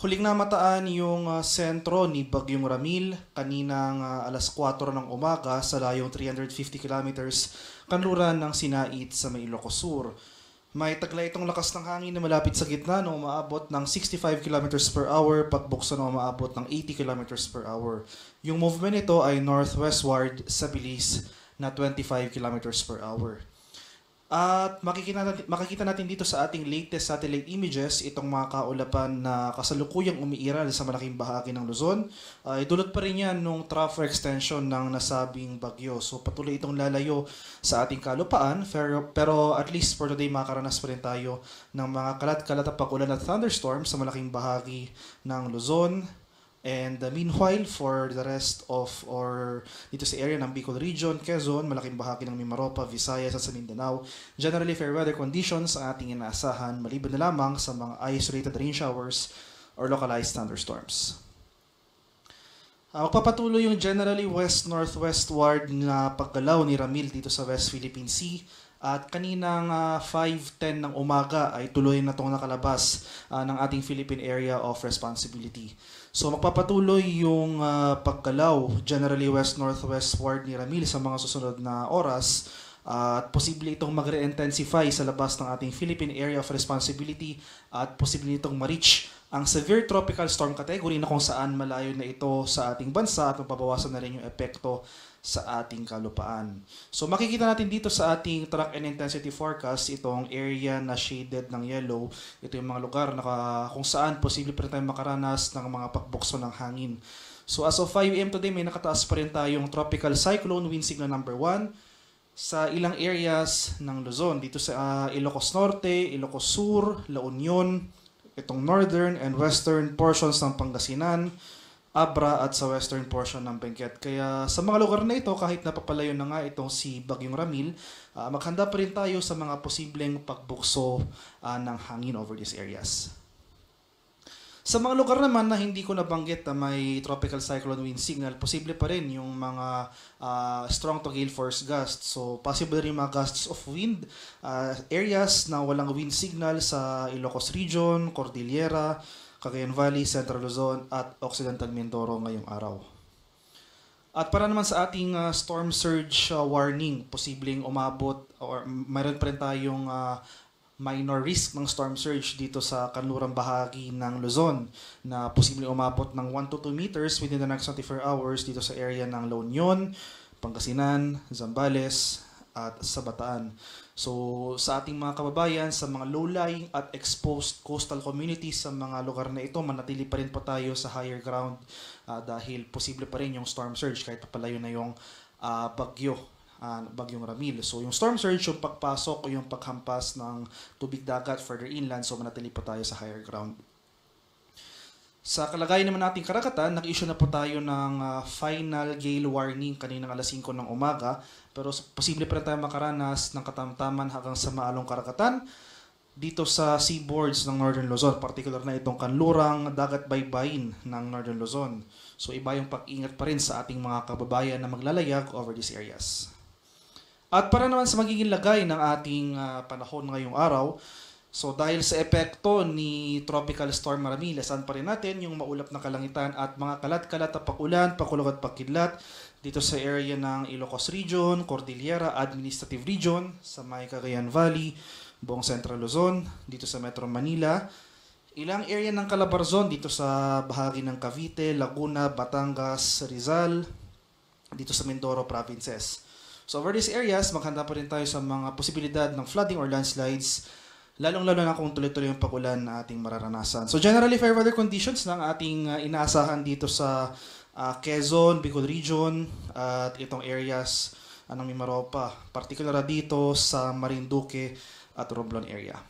Huling namataan yung sentro ni Bagyong Ramil kaninang alas 4 ng umaga sa layong 350 kilometers kanluran ng Sinait sa may Ilocos Sur. May taglay itong lakas ng hangin na malapit sa gitna na umaabot ng 65 kilometers per hour, pagbukso na umaabot ng 80 kilometers per hour. Yung movement nito ay northwestward sa bilis na 25 kilometers per hour. At makikita natin dito sa ating latest satellite images itong mga kaulapan na kasalukuyang umiiral sa malaking bahagi ng Luzon. Dulot pa rin yan nung trough extension ng nasabing bagyo. So patuloy itong lalayo sa ating kalupaan, pero at least for today makakaranas pa rin tayo ng mga kalat-kalat at pag-ulan at thunderstorms sa malaking bahagi ng Luzon. And meanwhile, for the rest of or dito sa area ng Bicol Region, Quezon, malaking bahagi ng Mimaropa, Visayas at sa Mindanao, generally fair weather conditions ang ating inaasahan maliban na lamang sa mga isolated rain showers or localized thunderstorms. Magpapatuloy yung generally west-northwestward na paggalaw ni Ramil dito sa West Philippine Sea. At kaninang 5:10 ng umaga ay tuloy na itong nakalabas ng ating Philippine Area of Responsibility. So magpapatuloy yung paggalaw generally west-northwestward ni Ramil sa mga susunod na oras at posible itong mag-re-intensify sa labas ng ating Philippine Area of Responsibility at posible itong ma-reach ang severe tropical storm category na kung saan malayo na ito sa ating bansa at mapabawasan na rin yung epekto sa ating kalupaan. So makikita natin dito sa ating track and intensity forecast itong area na shaded ng yellow. Ito yung mga lugar na kung saan posible pa rin tayong makaranas ng mga pakbukso ng hangin. So as of 5 AM today, may nakataas pa rin tayong tropical cyclone wind signal number 1 sa ilang areas ng Luzon. Dito sa Ilocos Norte, Ilocos Sur, La Union, itong northern and western portions ng Pangasinan, Abra at sa western portion ng Benguet. Kaya sa mga lugar na ito, kahit napapalayo na nga itong si Bagyong Ramil, maghanda pa rin tayo sa mga posibleng pagbukso ng hangin over these areas. Sa mga lugar naman na hindi ko nabanggit na may tropical cyclone wind signal, posible pa rin yung mga strong to gale force gusts. So possible rin mga gusts of wind, areas na walang wind signal sa Ilocos Region, Cordillera, Cagayan Valley, Central Luzon at Occidental Mindoro ngayong araw. At para naman sa ating storm surge warning, posibleng umabot or mayroon pa rin tayong minor risk ng storm surge dito sa kanlurang bahagi ng Luzon na posibleng umabot ng 1 to 2 meters within the next 24 hours dito sa area ng La Union, Pangasinan, Zambales at sa Bataan. So sa ating mga kababayan sa mga low-lying at exposed coastal communities sa mga lugar na ito, manatili pa rin po tayo sa higher ground dahil posible pa rin yung storm surge kahit papalayo na yung Bagyong Ramil. So yung storm surge, yung pagpasok o yung paghampas ng tubig dagat further inland, so manatili pa tayo sa higher ground. Sa kalagayan naman nating karagatan, nag-issue na po tayo ng final gale warning kaninang alas 5 ng umaga. Pero posible pa rin tayo makaranas ng katamtaman hanggang sa maalong karagatan dito sa seaboards ng Northern Luzon. Particular na itong kanlurang dagat baybayin ng Northern Luzon. So iba yung pag-ingat pa rin sa ating mga kababayan na maglalayag over these areas. At para naman sa magiging lagay ng ating panahon ngayong araw, so dahil sa epekto ni Tropical Storm Ramil, lasan pa rin natin yung maulap na kalangitan at mga kalat-kalat na pakulan, pakulog at pagkidlat dito sa area ng Ilocos Region, Cordillera Administrative Region, sa may Cagayan Valley, buong Central Luzon, dito sa Metro Manila, ilang area ng Calabarzon dito sa bahagi ng Cavite, Laguna, Batangas, Rizal, dito sa Mindoro provinces. So over these areas, maghanda pa rin tayo sa mga posibilidad ng flooding or landslides, lalong-lalo na kung tuloy-tuloy yung pagulan na ating mararanasan. So generally, fair weather conditions lang ating inaasahan dito sa Quezon, Bicol Region, at itong areas ng Mimaropa. Particular dito sa Marinduque at Romblon area.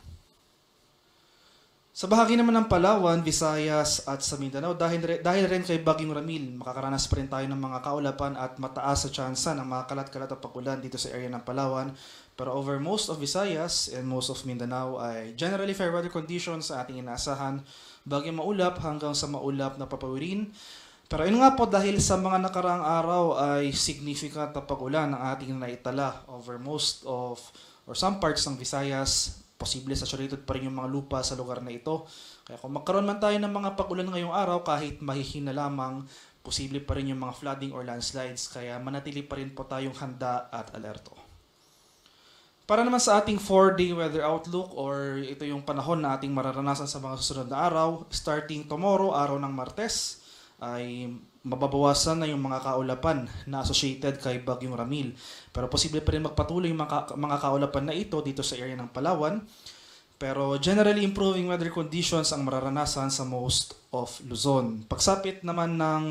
Sa bahagi naman ng Palawan, Visayas at sa Mindanao, dahil rin kay Bagyong Ramil, makakaranas pa rin tayo ng mga kaulapan at mataas sa tsansa ng mga kalat-kalat at pagulan dito sa area ng Palawan. Pero over most of Visayas and most of Mindanao ay generally fair weather conditions sa ating inaasahan. Bagyong maulap hanggang sa maulap na papawirin. Pero yun nga po, dahil sa mga nakaraang araw ay significant na pag-ulan ang ating naitala over most of or some parts ng Visayas, posible saturated pa rin yung mga lupa sa lugar na ito. Kaya kung magkaroon man tayo ng mga pag-ulan ngayong araw, kahit mahihina lamang, posible pa rin yung mga flooding or landslides, kaya manatili pa rin po tayong handa at alerto. Para naman sa ating 4-day weather outlook or ito yung panahon na ating mararanasan sa mga susunod na araw, starting tomorrow, araw ng Martes, ay mababawasan na yung mga kaulapan na associated kay Bagyong Ramil. Pero posible pa rin magpatuloy yung mga kaulapan na ito dito sa area ng Palawan. Pero generally improving weather conditions ang mararanasan sa most of Luzon. Pagsapit naman ng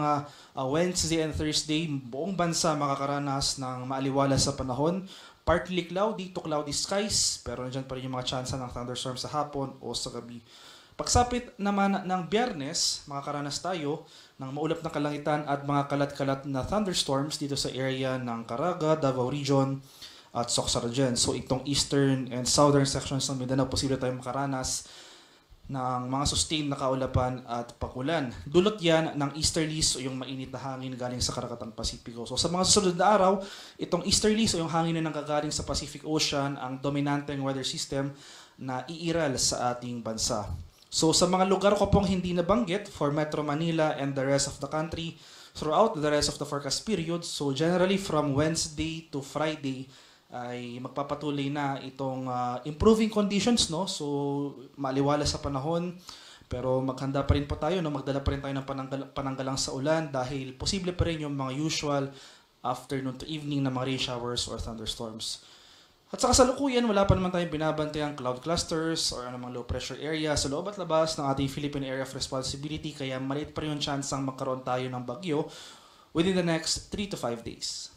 Wednesday and Thursday, buong bansa makakaranas ng maaliwalas sa panahon. Partly cloudy to cloudy skies, pero nandiyan pa rin yung mga tsansa ng thunderstorms sa hapon o sa gabi. Pagsapit naman ng Biyernes, makakaranas tayo ng maulap na kalangitan at mga kalat-kalat na thunderstorms dito sa area ng Caraga, Davao Region, at Soxaragen. So itong eastern and southern sections ng Mindanao, posible tayong makaranas ng mga sustained na kaulapan at pagulan. Dulot yan ng easterlies o yung mainit na hangin galing sa Karakatang Pasipiko. So sa mga susunod na araw, itong easterlies o yung hangin na nanggagaling sa Pacific Ocean ang dominanteng weather system na iiral sa ating bansa. So sa mga lugar ko pong hindi nabanggit for Metro Manila and the rest of the country throughout the rest of the forecast period, so generally from Wednesday to Friday, ay magpapatuloy na itong improving conditions, no? So maaliwalas sa panahon, pero maghanda pa rin po tayo, no? Magdala pa rin tayo ng pananggalang sa ulan dahil posible pa rin yung mga usual afternoon to evening na mga rain showers or thunderstorms. At sa kasalukuyan, wala pa naman tayong binabantayang cloud clusters or anumang low pressure area sa loob at labas ng ating Philippine Area of Responsibility, kaya maliit pa rin yung chance ang magkaroon tayo ng bagyo within the next 3 to 5 days.